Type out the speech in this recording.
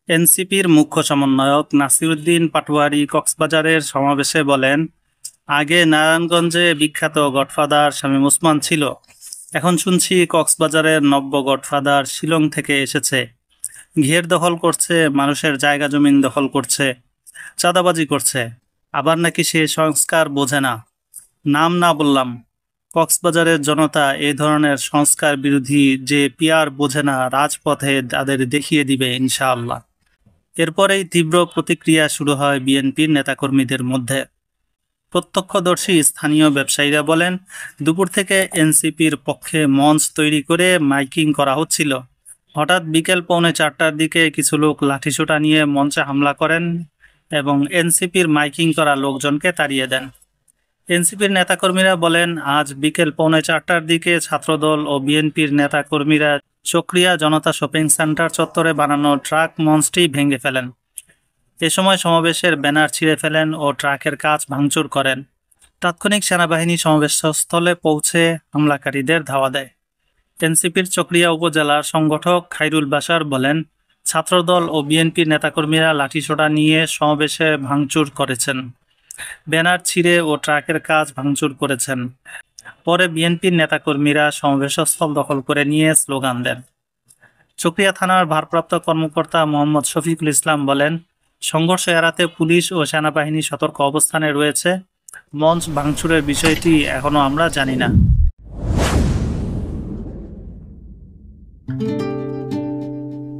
এনসিপির মুখ্য সমন্বয়ক নাসিরুদ্দিন পাটোয়ারি কক্সবাজারের সমাবেশে বলেন, আগে নারায়ণগঞ্জে বিখ্যাত গডফাদার শামীম ওসমান ছিল, এখন শুনছি কক্সবাজারের নব্য গডফাদার শিলং থেকে এসেছে, ঘের দখল করছে, মানুষের জায়গা জমিন দখল করছে, চাঁদাবাজি করছে, আবার নাকি সে সংস্কার বোঝে না। নাম না বললাম, কক্সবাজারের জনতা এই ধরনের সংস্কার বিরোধী যে পিয়ার বোঝে না রাজপথে তাদের দেখিয়ে দিবে ইনশাআল্লাহ। এরপরেই তীব্র প্রতিক্রিয়া শুরু হয় বিএনপির নেতাকর্মীদের মধ্যে। প্রত্যক্ষদর্শী স্থানীয় ব্যবসায়ীরা বলেন, দুপুর থেকে এনসিপির পক্ষে মঞ্চ তৈরি করে মাইকিং করা হচ্ছিল। হঠাৎ বিকেল 4:45টার দিকে কিছু লোক লাঠিসোঁটা নিয়ে মঞ্চে হামলা করেন এবং এনসিপির মাইকিং করা লোকজনকে তাড়িয়ে দেন। এনসিপির নেতাকর্মীরা বলেন, আজ বিকেল 4:45টার দিকে ছাত্রদল ও বিএনপির নেতাকর্মীরা চকরিয়া জনতা শপিং সেন্টার চত্বরে বানানো ট্রাক মঞ্চটি ভেঙে ফেলেন। এ সময় সমাবেশের ব্যানার ছিঁড়ে ফেলেন ও ট্রাকের কাচ ভাঙচুর করেন। তাৎক্ষণিক সেনাবাহিনী সমাবেশস্থলে পৌঁছে হামলাকারীদের ধাওয়া দেয়। এনসিপির চকরিয়া উপজেলার সংগঠক খাইরুল বাশার বলেন, ছাত্রদল ও বিএনপির নেতাকর্মীরা লাঠিসোঁটা নিয়ে সমাবেশে ভাঙচুর করেছেন, ব্যানার ছিঁড়ে ও ট্রাকের কাচ ভাঙচুর করেছেন। পরে বিএনপির নেতাকর্মীরা সমাবেশস্থল দখল করে নিয়ে স্লোগান দেন। চকরিয়া থানার ভারপ্রাপ্ত কর্মকর্তা মোহাম্মদ শফিকুল ইসলাম বলেন, সংঘর্ষ এড়াতে পুলিশ ও সেনাবাহিনী সতর্ক অবস্থানে রয়েছে। মঞ্চ ভাঙচুরের বিষয়টি এখনো আমরা জানি না।